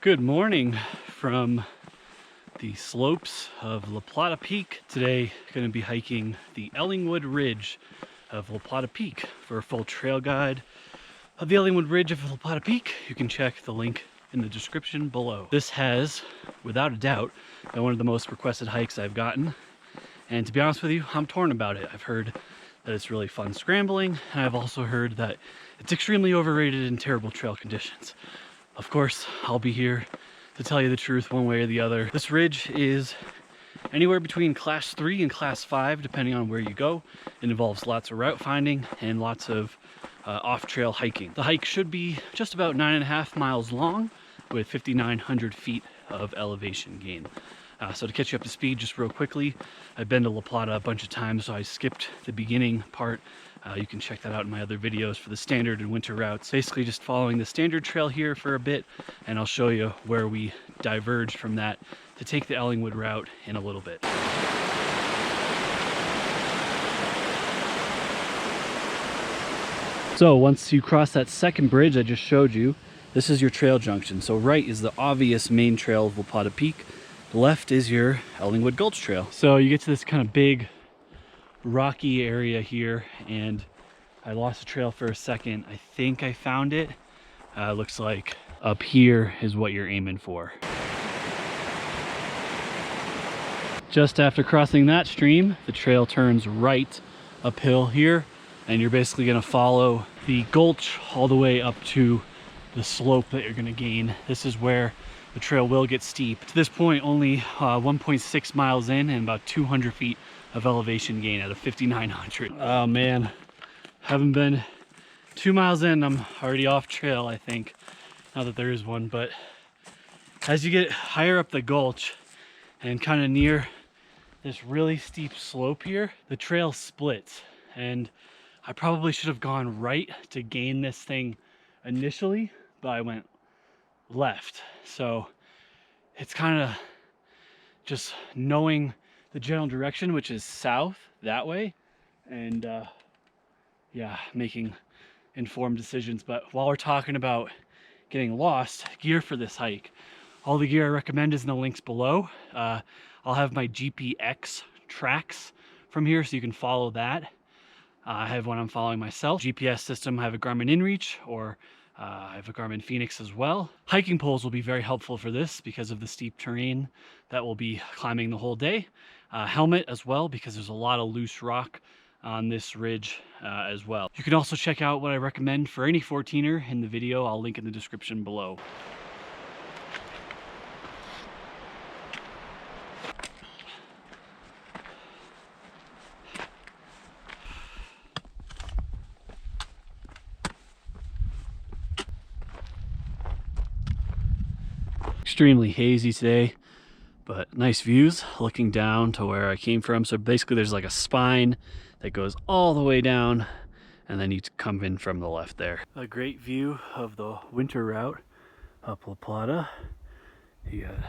Good morning from the slopes of Plata Peak. Today, going to be hiking the Ellingwood Ridge of Plata Peak. For a full trail guide of the Ellingwood Ridge of Plata Peak, you can check the link in the description below. This has, without a doubt, been one of the most requested hikes I've gotten. And to be honest with you, I'm torn about it. I've heard that it's really fun scrambling, and I've also heard that it's extremely overrated in terrible trail conditions. Of course, I'll be here to tell you the truth one way or the other. This ridge is anywhere between class 3 and class 5, depending on where you go. It involves lots of route finding and lots of off-trail hiking. The hike should be just about 9.5 miles long with 5,900 feet of elevation gain. So to catch you up to speed just real quickly, I've been to La Plata a bunch of times, so I skipped the beginning part. You can check that out in my other videos for the standard and winter routes. Basically just following the standard trail here for a bit, and I'll show you where we diverged from that to take the Ellingwood route in a little bit. So once you cross that second bridge I just showed you, this is your trail junction. So right is the obvious main trail of La Plata Peak. Left is your Ellingwood Gulch Trail. So you get to this kind of big rocky area here, and I lost the trail for a second. I think I found it. Looks like up here is what you're aiming for. Just after crossing that stream, the trail turns right uphill here, and you're basically going to follow the gulch all the way up to the slope that you're going to gain. This is where the trail will get steep. To this point, only 1.6 miles in and about 200 feet of elevation gain out of 5,900. Oh man, haven't been 2 miles in, I'm already off trail, I think. Not that there is one, but as you get higher up the gulch and kind of near this really steep slope here, the trail splits. And I probably should have gone right to gain this thing initially, but I went left. So it's kind of just knowing the general direction, which is south that way, and yeah, making informed decisions. But while we're talking about getting lost, gear for this hike, all the gear I recommend is in the links below. I'll have my GPX tracks from here so you can follow that. I have one I'm following myself. GPS system, I have a Garmin InReach, or I have a Garmin Phoenix as well. Hiking poles will be very helpful for this because of the steep terrain that we'll be climbing the whole day. Helmet as well, because there's a lot of loose rock on this ridge as well. You can also check out what I recommend for any 14er in the video. I'll link in the description below. Extremely hazy today, but nice views looking down to where I came from. So basically there's like a spine that goes all the way down, and then you come in from the left there. A great view of the winter route up La Plata. You got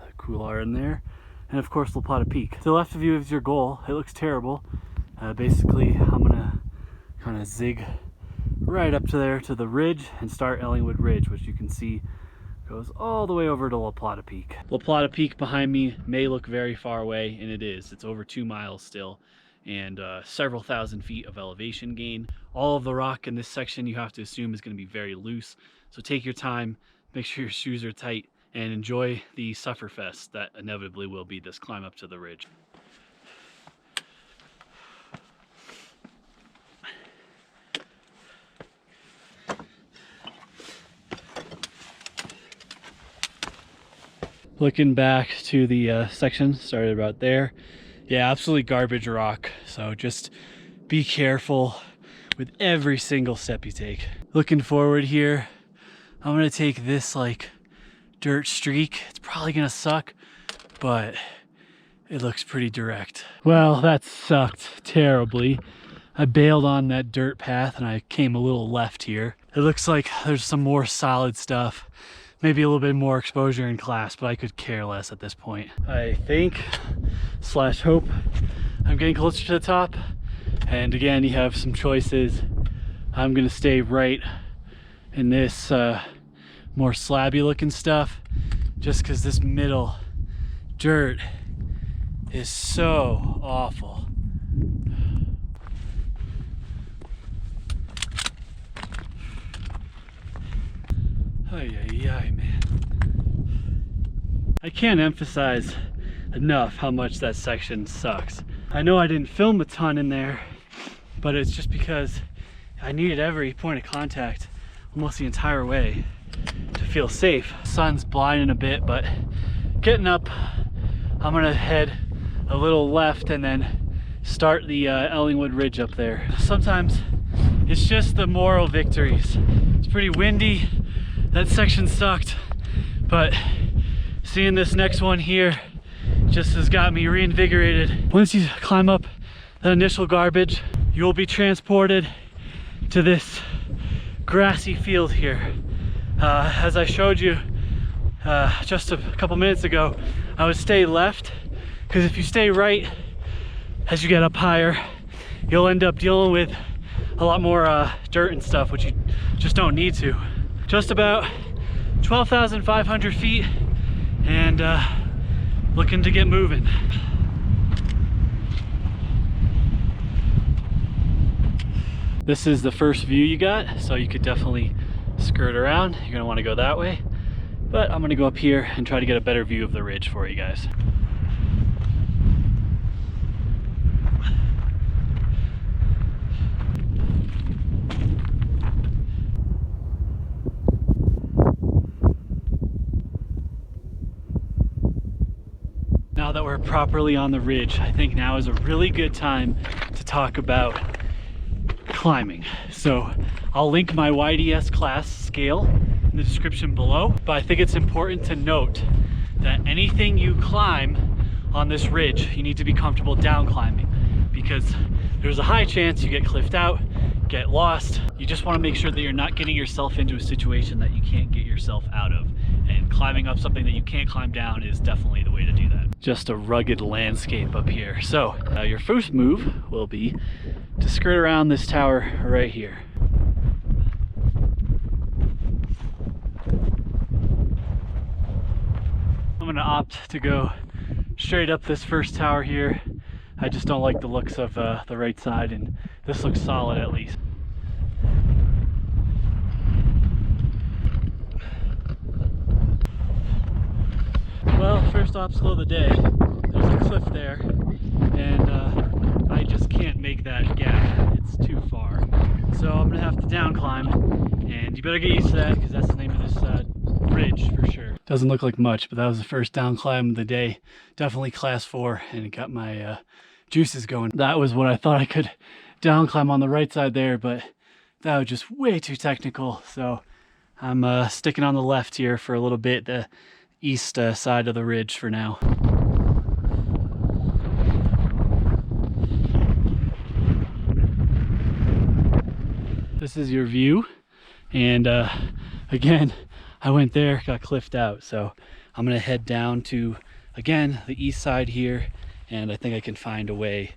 a couloir in there, and of course La Plata Peak. To the left of you is your goal. It looks terrible. Basically I'm gonna kind of zig right up to there to the ridge and start Ellingwood Ridge, which you can see goes all the way over to La Plata Peak. La Plata Peak behind me may look very far away, and it is. It's over 2 miles still, and several thousand feet of elevation gain. All of the rock in this section you have to assume is going to be very loose, so take your time, make sure your shoes are tight, and enjoy the sufferfest that inevitably will be this climb up to the ridge. Looking back to the section, started about there. Yeah, absolutely garbage rock. So just be careful with every single step you take. Looking forward here, I'm gonna take this like dirt streak. It's probably gonna suck, but it looks pretty direct. Well, that sucked terribly. I bailed on that dirt path and I came a little left here. It looks like there's some more solid stuff. Maybe a little bit more exposure in class, but I could care less at this point. I think / hope I'm getting closer to the top. And again, you have some choices. I'm gonna stay right in this more slabby looking stuff, just because this middle dirt is so awful. Ay, ay, ay, man. I can't emphasize enough how much that section sucks. I know I didn't film a ton in there, but it's just because I needed every point of contact almost the entire way to feel safe. Sun's blinding a bit, but getting up, I'm gonna head a little left and then start the Ellingwood Ridge up there. Sometimes it's just the moral victories. It's pretty windy. That section sucked, but seeing this next one here just has got me reinvigorated. Once you climb up that initial garbage, you will be transported to this grassy field here. As I showed you just a couple minutes ago, I would stay left, because if you stay right as you get up higher, you'll end up dealing with a lot more dirt and stuff, which you just don't need to. Just about 12,500 feet and looking to get moving. This is the first view you got, so you could definitely skirt around. You're gonna want to go that way, but I'm gonna go up here and try to get a better view of the ridge for you guys. Now that we're properly on the ridge, I think now is a really good time to talk about climbing. So I'll link my YDS class scale in the description below, but I think it's important to note that anything you climb on this ridge, you need to be comfortable down climbing, because there's a high chance you get cliffed out, get lost. You just want to make sure that you're not getting yourself into a situation that you can't get yourself out of, and climbing up something that you can't climb down is definitely the way to do that. Just a rugged landscape up here. So your first move will be to skirt around this tower right here. I'm gonna opt to go straight up this first tower here. I just don't like the looks of the right side, and this looks solid at least. Well, first obstacle of the day, there's a cliff there, and I just can't make that gap. It's too far. So I'm gonna have to down climb, and you better get used to that, because that's the name of this ridge for sure. Doesn't look like much, but that was the first down climb of the day. Definitely class 4, and it got my juices going. That was what I thought I could down climb on the right side there, but that was just way too technical. So I'm sticking on the left here for a little bit, the east side of the ridge for now. This is your view, and again, I went there, got cliffed out, so I'm gonna head down to, again, the east side here, and I think I can find a way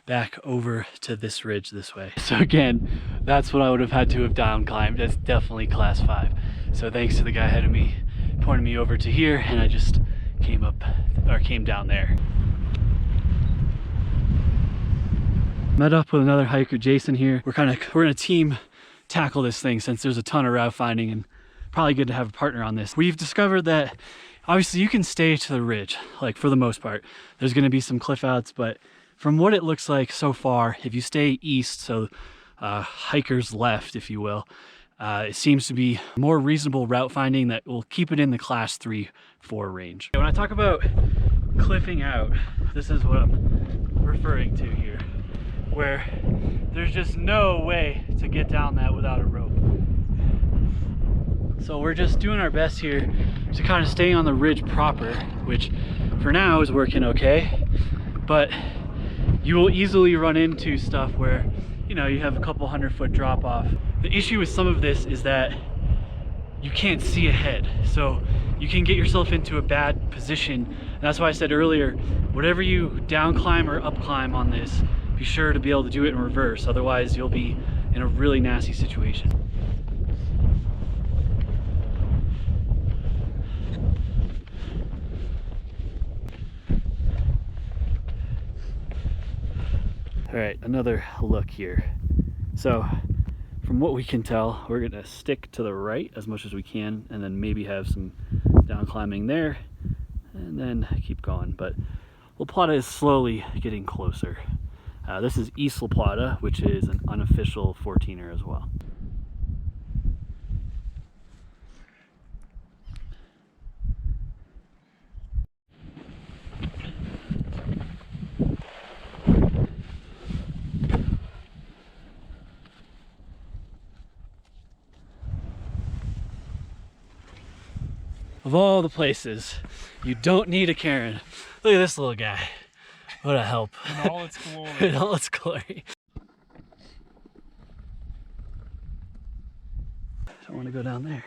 back over to this ridge this way. So again, that's what I would have had to have down climbed. That's definitely class 5. So thanks to the guy ahead of me pointing me over to here, and I just came up, or came down there. Met up with another hiker, Jason here. We're gonna team tackle this thing, since there's a ton of route finding, and probably good to have a partner on this. We've discovered that obviously you can stay to the ridge, like for the most part. There's gonna be some cliff outs, but from what it looks like so far, if you stay east, so hikers left, if you will, it seems to be more reasonable route finding that will keep it in the class 3-4 range. When I talk about cliffing out, this is what I'm referring to here, where there's just no way to get down that without a rope. So we're just doing our best here to kind of stay on the ridge proper, which for now is working okay, but you will easily run into stuff where, you know, you have a couple 100-foot drop off. The issue with some of this is that you can't see ahead, so you can get yourself into a bad position. And that's why I said earlier, whatever you down climb or up climb on this, be sure to be able to do it in reverse, otherwise you'll be in a really nasty situation. All right, another look here. So from what we can tell, we're gonna stick to the right as much as we can and then maybe have some down climbing there and then keep going. But La Plata is slowly getting closer. This is East La Plata, which is an unofficial 14er as well. Of all the places, you don't need a cairn. Look at this little guy. What a help. In all its glory. In all its glory. Don't want to go down there.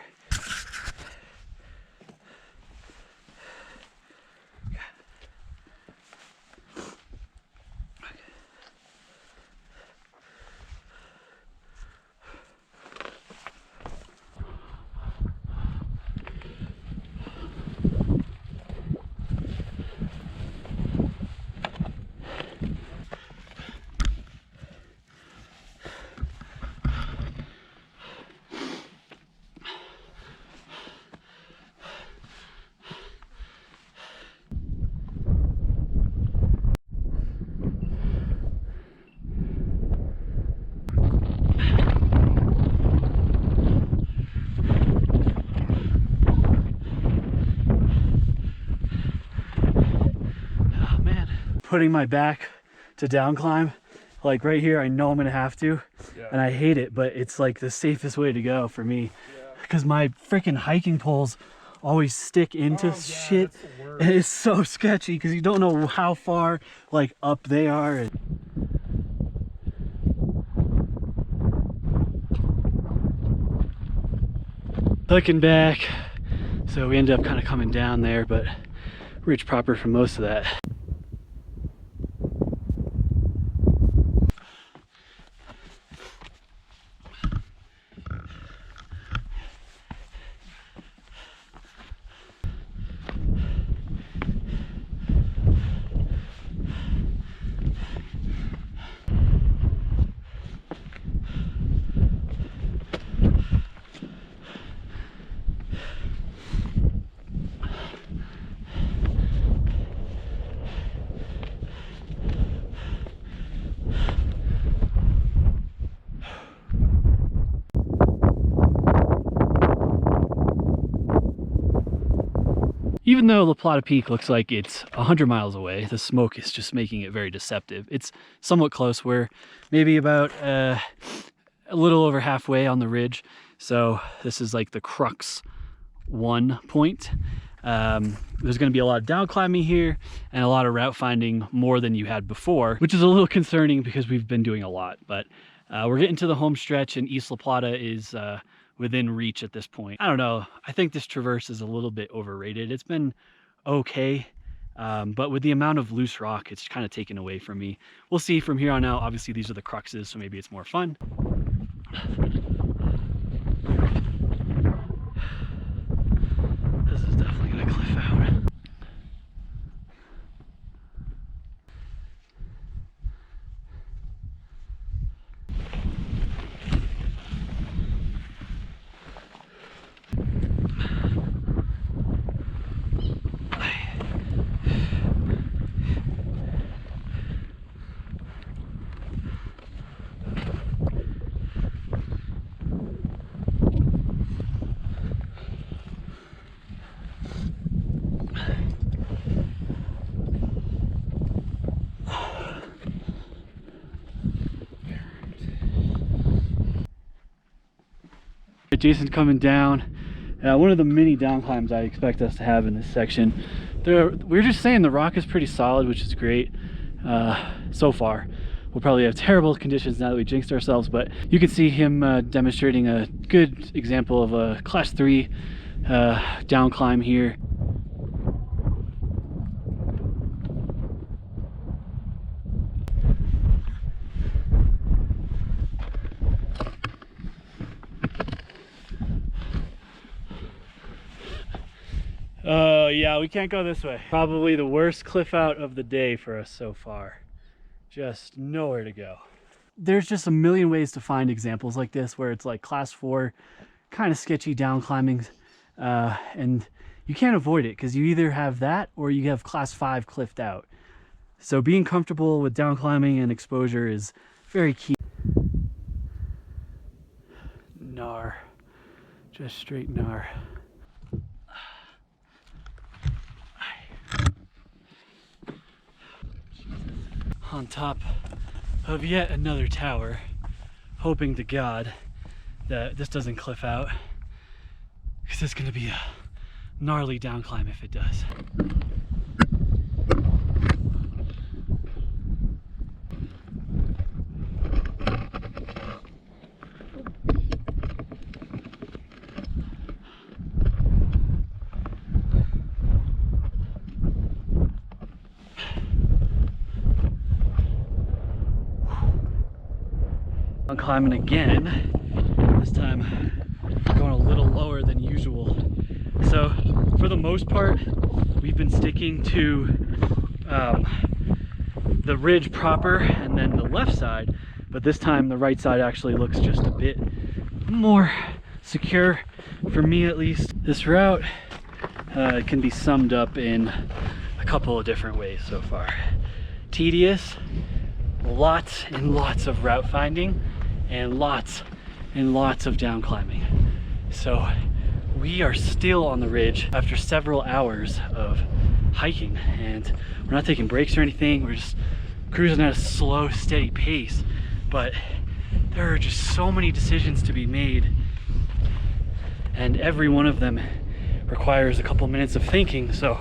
Putting my back to down climb, like right here, I know I'm gonna have to, and I hate it, but it's like the safest way to go for me, because my freaking hiking poles always stick into shit, and it's so sketchy because you don't know how far like up they are. Looking back, so we ended up kind of coming down there, but ridge proper for most of that. Even though La Plata Peak looks like it's 100 miles away, the smoke is just making it very deceptive. It's somewhat close. We're maybe about a little over halfway on the ridge. So this is like the crux one point. There's going to be a lot of down climbing here and a lot of route finding, more than you had before, which is a little concerning because we've been doing a lot. But we're getting to the home stretch, and East La Plata is within reach at this point. I don't know. I think this traverse is a little bit overrated. It's been okay, but with the amount of loose rock, it's kind of taken away from me. We'll see from here on out. Obviously, these are the cruxes, so maybe it's more fun. This is definitely gonna cliff out. Jason's coming down. One of the mini down climbs I expect us to have in this section. We're just saying the rock is pretty solid, which is great so far. We'll probably have terrible conditions now that we jinxed ourselves, but you can see him demonstrating a good example of a class 3 down climb here. Oh yeah, we can't go this way. Probably the worst cliff out of the day for us so far. just nowhere to go. There's just a million ways to find examples like this where it's like class 4, kind of sketchy down climbing, and you can't avoid it because you either have that or you have class 5 cliffed out. So being comfortable with down climbing and exposure is very key. Gnar, just straight gnar. On top of yet another tower, hoping to God that this doesn't cliff out, because it's going to be a gnarly down climb if it does. I'm climbing again, this time going a little lower than usual. So for the most part, we've been sticking to the ridge proper and then the left side, but this time the right side actually looks just a bit more secure, for me at least. This route can be summed up in a couple of different ways so far. Tedious, lots and lots of route finding, and lots of down climbing. So we are still on the ridge after several hours of hiking, and we're not taking breaks or anything. We're just cruising at a slow, steady pace, but there are just so many decisions to be made, and every one of them requires a couple minutes of thinking. So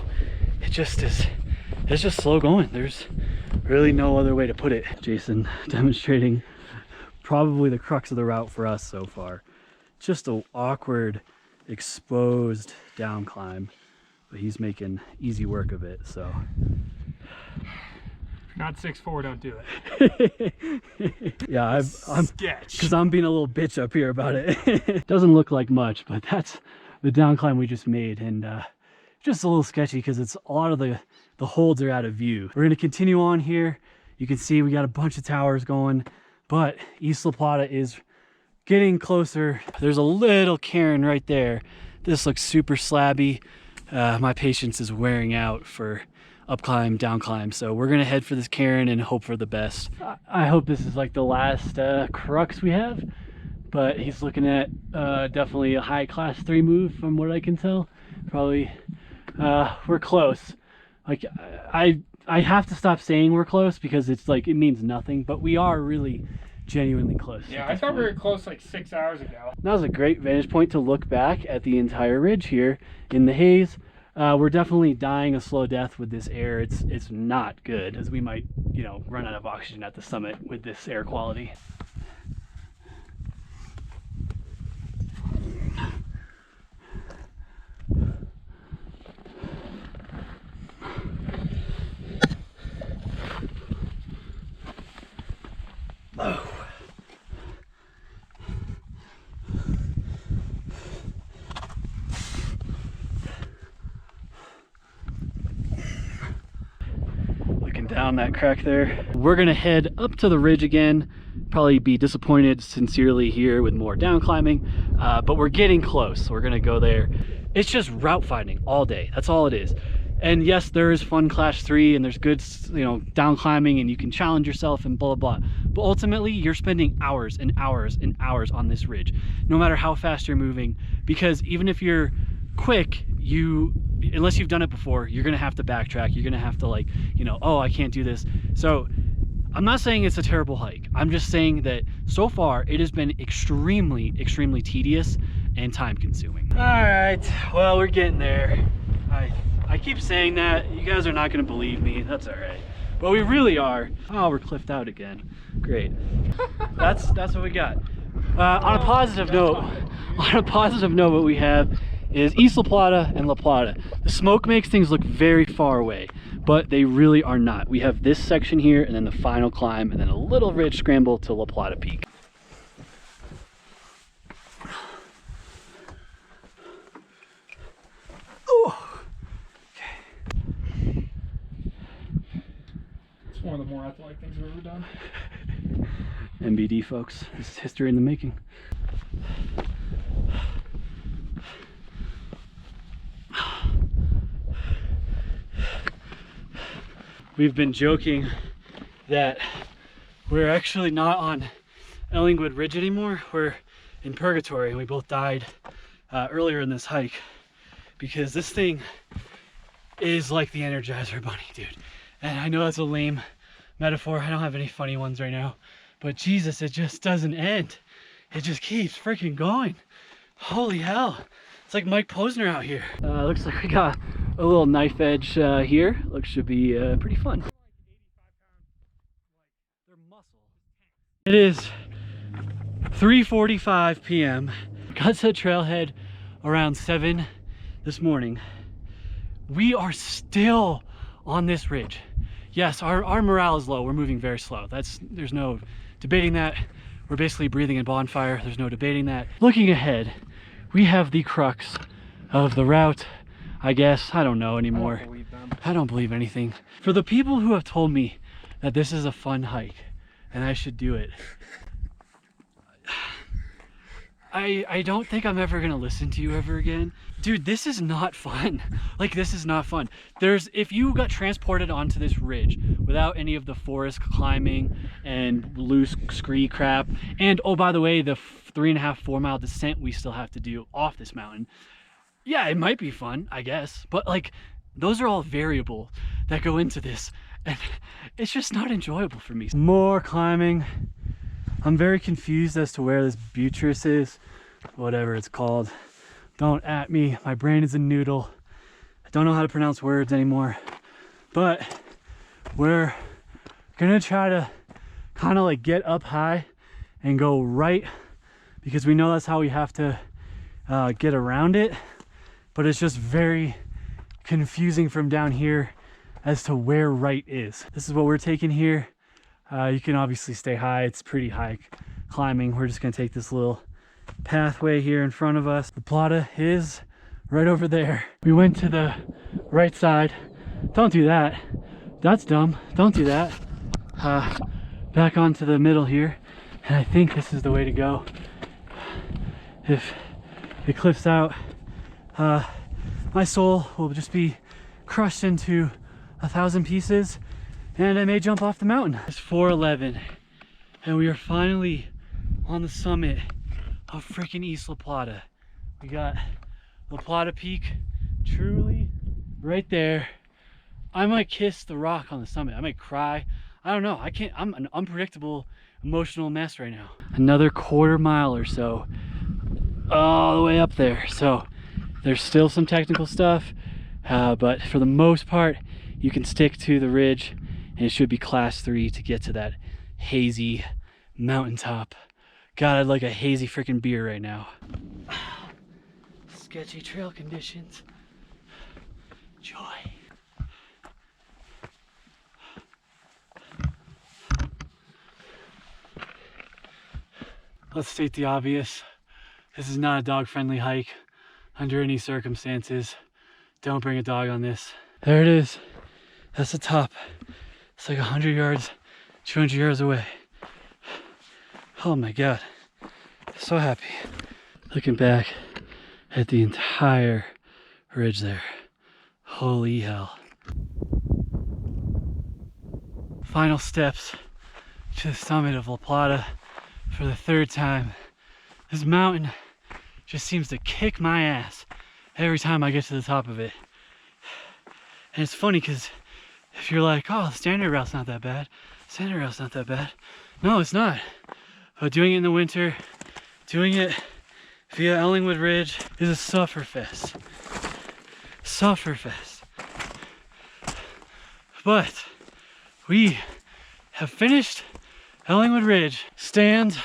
it's just slow going. There's really no other way to put it. Jason demonstrating probably the crux of the route for us so far. Just an awkward, exposed down climb, but he's making easy work of it. So not 6'4", don't do it. Yeah, I'm sketch, because I'm being a little bitch up here about it. Doesn't look like much, but that's the down climb we just made, and just a little sketchy because it's a lot of the holds are out of view. We're going to continue on here. You can see we got a bunch of towers going, but East La Plata is getting closer. There's a little cairn right there. This looks super slabby. My patience is wearing out for up climb, down climb. So we're gonna head for this cairn and hope for the best. I hope this is like the last crux we have, but he's looking at definitely a high class 3 move from what I can tell. Probably, we're close. Like I have to stop saying we're close because it's like, it means nothing, but we are really genuinely close. Yeah, I thought we were close like 6 hours ago. That was a great vantage point to look back at the entire ridge here in the haze. We're definitely dying a slow death with this air. It's not good, as we might, you know, run out of oxygen at the summit with this air quality. Oh. Looking down that crack there. We're gonna head up to the ridge again. Probably be disappointed sincerely here with more down climbing, but we're getting close. We're gonna go there. It's just route finding all day. That's all it is. And yes, there is fun class 3 and there's good, you know, down climbing and you can challenge yourself and blah, blah, blah. But ultimately you're spending hours and hours and hours on this ridge, no matter how fast you're moving, because even if you're quick, unless you've done it before, you're gonna have to backtrack. You're gonna have to, like, you know, oh, I can't do this. So I'm not saying it's a terrible hike. I'm just saying that so far it has been extremely, extremely tedious and time consuming. All right, well, we're getting there. I keep saying that. You guys are not gonna believe me. That's all right. But we really are. Oh, we're cliffed out again. Great. That's what we got. On a positive note, what we have is East La Plata and La Plata. The smoke makes things look very far away, but they really are not. We have this section here and then the final climb and then a little ridge scramble to La Plata Peak. It's one of the more athletic things I've ever done. MBD, folks. This is history in the making. We've been joking that we're actually not on Ellingwood Ridge anymore. We're in purgatory, and we both died earlier in this hike because this thing is like the Energizer Bunny, dude. And I know that's a lame metaphor. I don't have any funny ones right now, but Jesus, it just doesn't end. It just keeps freaking going. Holy hell. It's like Mike Posner out here. Looks like we got a little knife edge here. Looks should be pretty fun. It is 3:45 p.m. Got to the trailhead around 7 this morning. We are still on this ridge. Yes, our morale is low. We're moving very slow. There's no debating that. We're basically breathing in bonfire. There's no debating that. Looking ahead, we have the crux of the route, I guess. I don't know anymore. I don't believe anything. For the people who have told me that this is a fun hike and I should do it, I don't think I'm ever gonna listen to you ever again. Dude, this is not fun. Like, this is not fun. If you got transported onto this ridge without any of the forest climbing and loose scree crap, and oh, by the way, the 3.5-4 mile descent we still have to do off this mountain, yeah, it might be fun, I guess, but like, those are all variables that go into this, and it's just not enjoyable for me. More climbing. I'm very confused as to where this buttress is, whatever it's called. Don't at me, my brain is a noodle. I don't know how to pronounce words anymore, but we're gonna try to kind of like get up high and go right, because we know that's how we have to get around it, but it's just very confusing from down here as to where right is. This is what we're taking here. You can obviously stay high. It's pretty high climbing. We're just gonna take this little pathway here in front of us. The Plata is right over there. We went to the right side. Don't do that. That's dumb. Don't do that. Back onto the middle here. And I think this is the way to go. If it cliffs out, my soul will just be crushed into 1,000 pieces, and I may jump off the mountain. It's 4:11, and we are finally on the summit of freaking Isla Plata. We got the Plata Peak, truly right there. I might kiss the rock on the summit. I might cry. I don't know. I can't. I'm an unpredictable, emotional mess right now. Another 1/4 mile or so, all the way up there. So there's still some technical stuff, but for the most part, you can stick to the ridge, and it should be class 3 to get to that hazy mountaintop. God, I'd like a hazy freaking beer right now. Sketchy trail conditions. Joy. Let's state the obvious. This is not a dog-friendly hike under any circumstances. Don't bring a dog on this. There it is. That's the top. It's like 100 yards, 200 yards away. Oh my God. So happy. Looking back at the entire ridge there. Holy hell. Final steps to the summit of La Plata for the 3rd time. This mountain just seems to kick my ass every time I get to the top of it. And it's funny because if you're like, oh, the standard route's not that bad, standard route's not that bad. No, it's not. But doing it in the winter, doing it via Ellingwood Ridge is a sufferfest. Sufferfest. But we have finished Ellingwood Ridge. Stand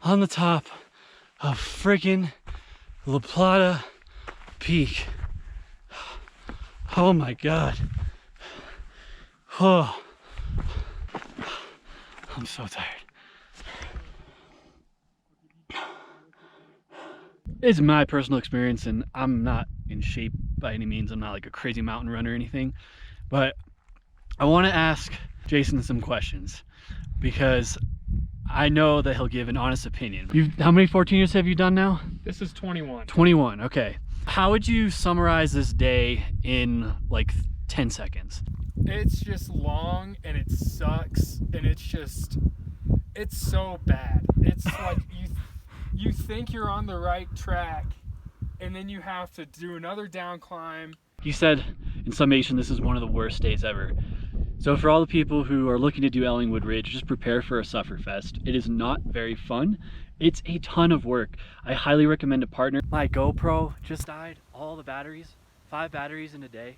on the top of freaking La Plata Peak. Oh my God. Oh, I'm so tired. It's my personal experience, and I'm not in shape by any means. I'm not like a crazy mountain runner or anything, but I want to ask Jason some questions because I know that he'll give an honest opinion. How many 14ers have you done now? This is 21. 21, okay. How would you summarize this day in like 10 seconds? It's just long and it sucks and it's so bad. It's like you think you're on the right track and then you have to do another down climb. He said, in summation, this is one of the worst days ever. So for all the people who are looking to do Ellingwood Ridge, just prepare for a sufferfest. It is not very fun. It's a ton of work. I highly recommend a partner. My GoPro just died, all the batteries, 5 batteries in a day.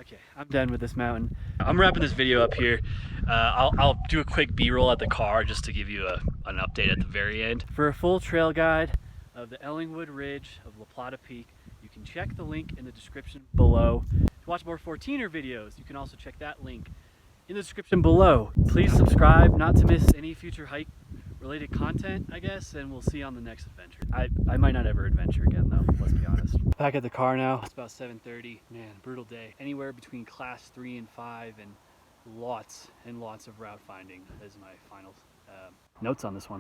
Okay, I'm done with this mountain. I'm wrapping this video up here. I'll do a quick B-roll at the car just to give you an update at the very end. For a full trail guide of the Ellingwood Ridge of La Plata Peak, you can check the link in the description below. To watch more 14er videos, you can also check that link in the description below. Please subscribe not to miss any future hike related content, I guess, and we'll see you on the next adventure. I might not ever adventure again though, let's be honest. Back at the car now, it's about 7:30. Man, brutal day. Anywhere between class 3 and 5 and lots and lots of route finding is my final notes on this one.